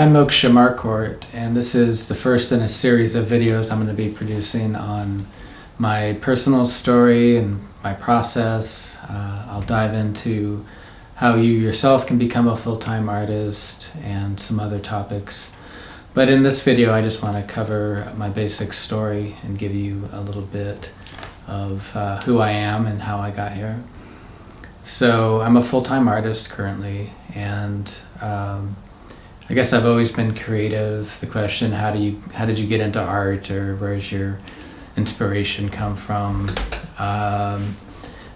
I'm Moksha Kusa, and this is the first in a series of videos I'm going to be producing on my personal story and my process. I'll dive into how you yourself can become a full-time artist and some other topics. But in this video, I just want to cover my basic story and give you a little bit of who I am and how I got here. So I'm a full-time artist currently, and I guess I've always been creative. The question, how did you get into art, or where's your inspiration come from?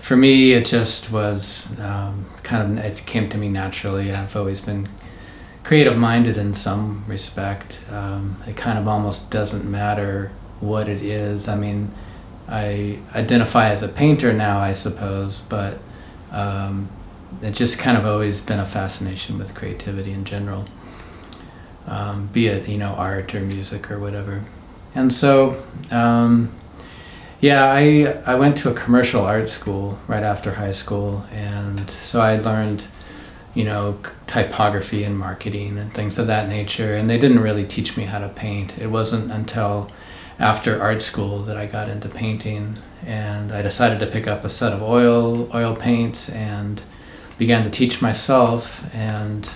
For me, it just was it came to me naturally. I've always been creative-minded in some respect. It kind of almost doesn't matter what it is. I mean, I identify as a painter now, I suppose, but it's just kind of always been a fascination with creativity in general. Be it, art or music or whatever. And so, I went to a commercial art school right after high school, and so I learned, typography and marketing and things of that nature, and they didn't really teach me how to paint. It wasn't until after art school that I got into painting, and I decided to pick up a set of oil paints and began to teach myself, and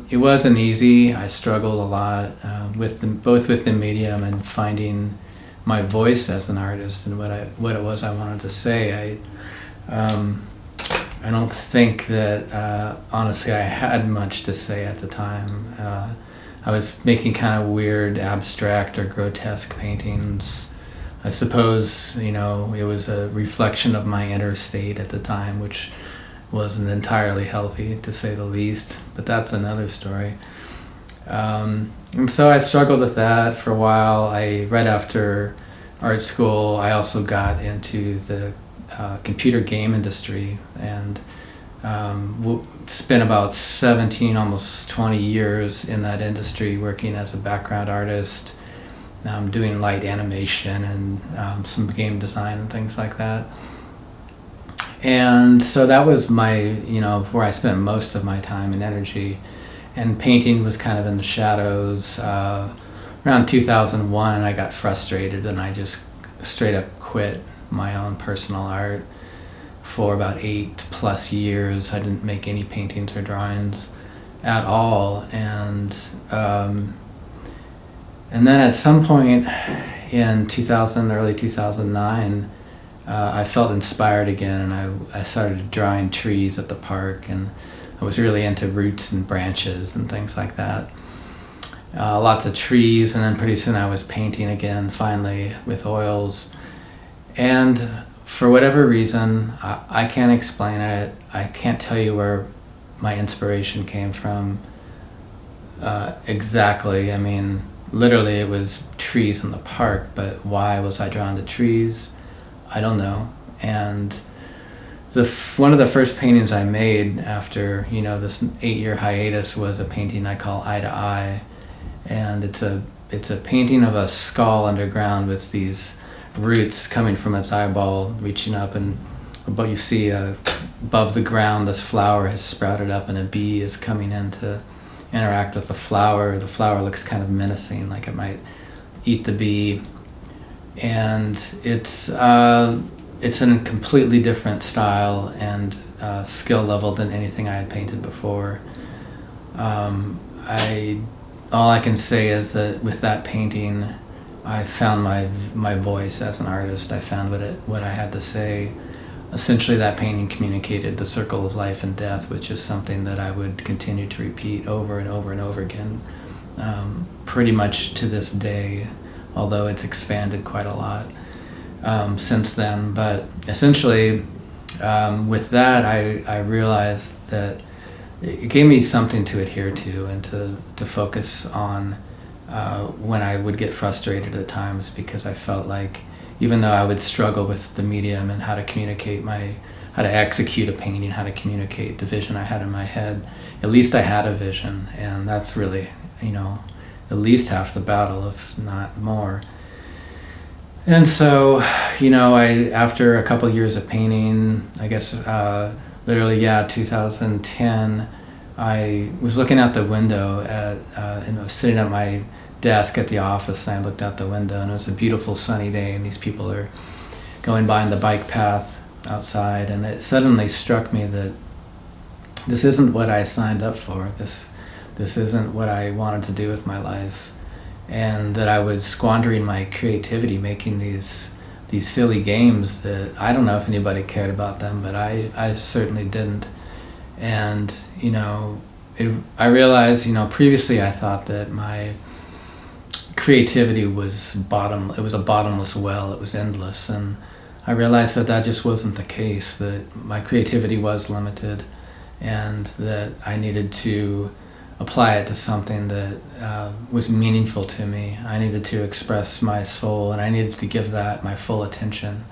it wasn't easy. I struggled a lot both with the medium and finding my voice as an artist and what it was I wanted to say. I don't think that honestly I had much to say at the time. I was making kind of weird, abstract or grotesque paintings. I suppose it was a reflection of my inner state at the time, which wasn't entirely healthy, to say the least, but that's another story. And so I struggled with that for a while. Right after art school, I also got into the computer game industry, and spent about 17, almost 20 years in that industry working as a background artist, doing light animation and some game design and things like that. And so that was my, where I spent most of my time and energy. And painting was kind of in the shadows. Around 2001, I got frustrated and I just straight up quit my own personal art for about 8+ years. I didn't make any paintings or drawings at all. And then at some point in early 2009, I felt inspired again, and I started drawing trees at the park, and I was really into roots and branches and things like that. Lots of trees, and then pretty soon I was painting again, finally, with oils. And for whatever reason, I can't explain it. I can't tell you where my inspiration came from exactly. I mean, literally it was trees in the park, but why was I drawn to trees? I don't know. And one of the first paintings I made after this 8-year hiatus was a painting I call Eye to Eye, and it's a painting of a skull underground with these roots coming from its eyeball, reaching up, and but you see above the ground this flower has sprouted up, and a bee is coming in to interact with the flower. The flower looks kind of menacing, like it might eat the bee. And it's in a completely different style and skill level than anything I had painted before. All I can say is that with that painting, I found my voice as an artist. I found what I had to say. Essentially, that painting communicated the circle of life and death, which is something that I would continue to repeat over and over and over again, pretty much to this day, although it's expanded quite a lot since then. But essentially, with that, I realized that it gave me something to adhere to and to focus on when I would get frustrated at times, because I felt like even though I would struggle with the medium and how to communicate how to execute a painting, how to communicate the vision I had in my head, at least I had a vision, and that's really, at least half the battle, if not more. And so, after a couple of years of painting, I guess literally, 2010, I was looking out the window and I was sitting at my desk at the office, and I looked out the window, and it was a beautiful sunny day, and these people are going by on the bike path outside, and it suddenly struck me that this isn't what I signed up for. This isn't what I wanted to do with my life, and that I was squandering my creativity making these silly games that I don't know if anybody cared about them, but I certainly didn't. And I realized, previously I thought that my creativity was it was a bottomless well, it was endless, and I realized that just wasn't the case, that my creativity was limited, and that I needed to apply it to something that was meaningful to me. I needed to express my soul, and I needed to give that my full attention,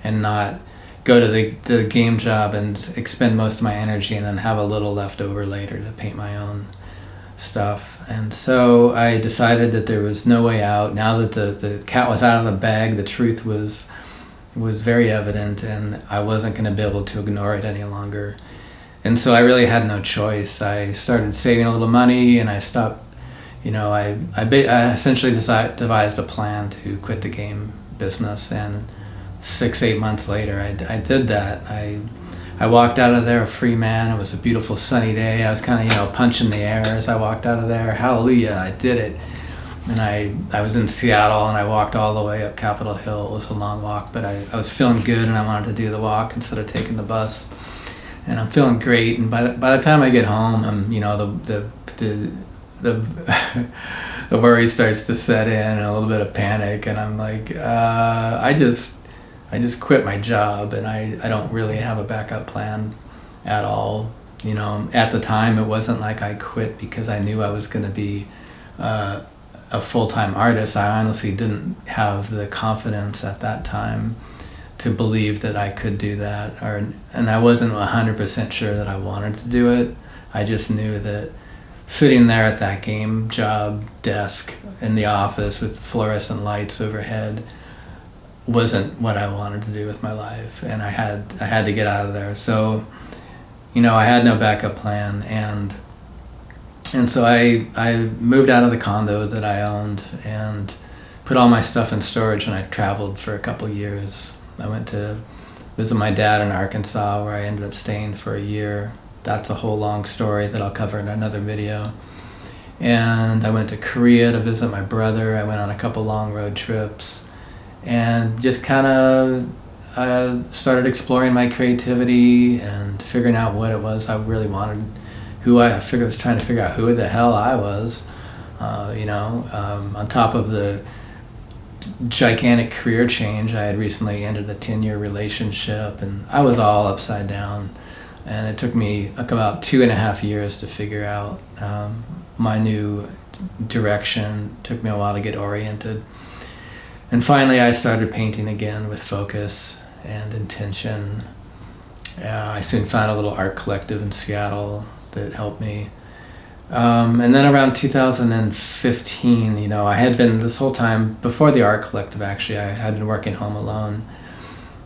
and not go to the game job and expend most of my energy and then have a little left over later to paint my own stuff. And so I decided that there was no way out. Now that the cat was out of the bag, the truth was very evident, and I wasn't going to be able to ignore it any longer. And so I really had no choice. I started saving a little money, and I stopped. I essentially devised a plan to quit the game business, and 6-8 months later, I did that. I walked out of there a free man. It was a beautiful sunny day. I was kind of punching the air as I walked out of there. Hallelujah, I did it. And I was in Seattle, and I walked all the way up Capitol Hill. It was a long walk, but I was feeling good, and I wanted to do the walk instead of taking the bus. And I'm feeling great. And by the time I get home, I'm the worry starts to set in, and a little bit of panic. And I'm like, I just quit my job, and I don't really have a backup plan at all. At the time, it wasn't like I quit because I knew I was going to be a full-time artist. I honestly didn't have the confidence at that time to believe that I could do that, and I wasn't 100% sure that I wanted to do it. I just knew that sitting there at that game job desk in the office with fluorescent lights overhead wasn't what I wanted to do with my life, and I had to get out of there. So, I had no backup plan, and so I moved out of the condo that I owned and put all my stuff in storage, and I traveled for a couple of years. I went to visit my dad in Arkansas, where I ended up staying for a year. That's a whole long story that I'll cover in another video. And I went to Korea to visit my brother. I went on a couple long road trips, and just kind of started exploring my creativity and figuring out what it was I really wanted. I was trying to figure out who the hell I was, on top of the gigantic career change. I had recently ended a 10-year relationship, and I was all upside down, and it took me about 2.5 years to figure out my new direction. It took me a while to get oriented, and finally I started painting again with focus and intention. I soon found a little art collective in Seattle that helped me. And then around 2015, I had been, this whole time, before the art collective actually, I had been working home alone.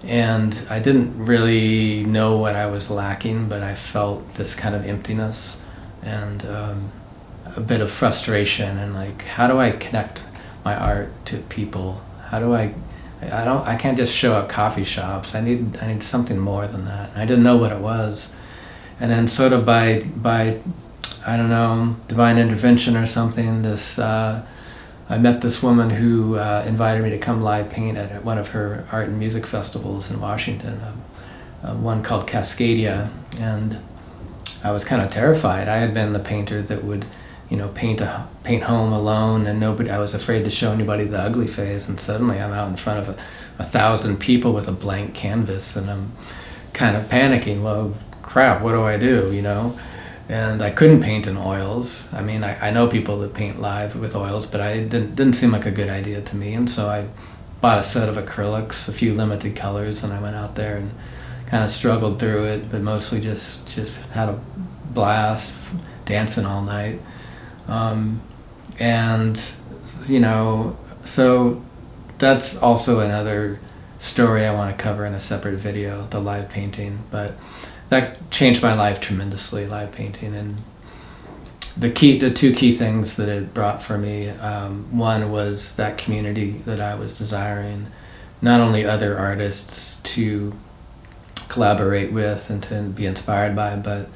And I didn't really know what I was lacking, but I felt this kind of emptiness and a bit of frustration, and like, how do I connect my art to people? How do I can't just show up coffee shops. I need something more than that. I didn't know what it was. And then sort of by I don't know, divine intervention or something, I met this woman who invited me to come live paint at one of her art and music festivals in Washington, one called Cascadia, and I was kind of terrified. I had been the painter that would, paint home alone, and I was afraid to show anybody the ugly phase, and suddenly I'm out in front of 1,000 people with a blank canvas, and I'm kind of panicking. Well, crap, what do I do, And I couldn't paint in oils. I mean, I know people that paint live with oils, but it didn't seem like a good idea to me. And so I bought a set of acrylics, a few limited colors, and I went out there and kind of struggled through it, but mostly just had a blast dancing all night. So that's also another story I want to cover in a separate video, the live painting. But that changed my life tremendously, live painting, the two key things that it brought for me. One was that community that I was desiring, not only other artists to collaborate with and to be inspired by, but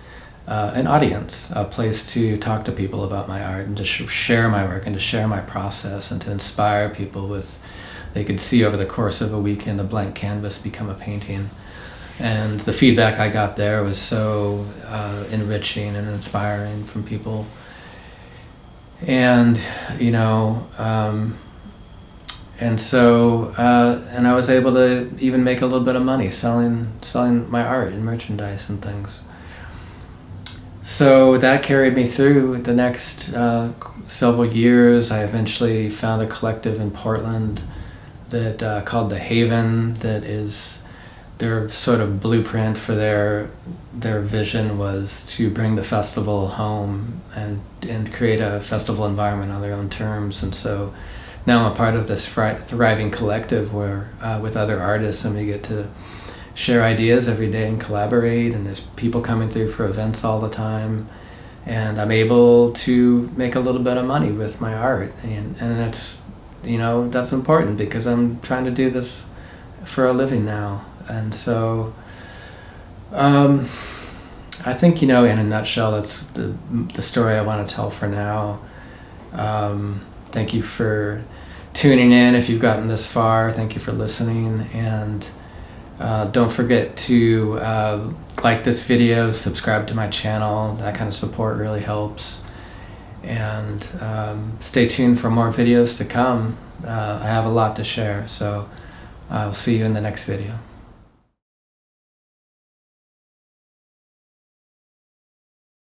an audience, a place to talk to people about my art and to share my work and to share my process and to inspire people with, they could see over the course of a weekend a blank canvas become a painting. And the feedback I got there was so enriching and inspiring from people. And, you know, and I was able to even make a little bit of money selling my art and merchandise and things. So that carried me through the next several years. I eventually found a collective in Portland that called The Haven, that is their sort of blueprint for their vision was to bring the festival home and create a festival environment on their own terms. And so now I'm a part of this thriving collective where with other artists, and we get to share ideas every day and collaborate, and there's people coming through for events all the time, and I'm able to make a little bit of money with my art, and that's, you know, that's important because I'm trying to do this for a living now. And so I think, you know, in a nutshell, that's the story I want to tell for now. Thank you for tuning in. If you've gotten this far, thank you for listening, and don't forget to like this video, subscribe to my channel. That kind of support really helps. And stay tuned for more videos to come. I have a lot to share, so I'll see you in the next video.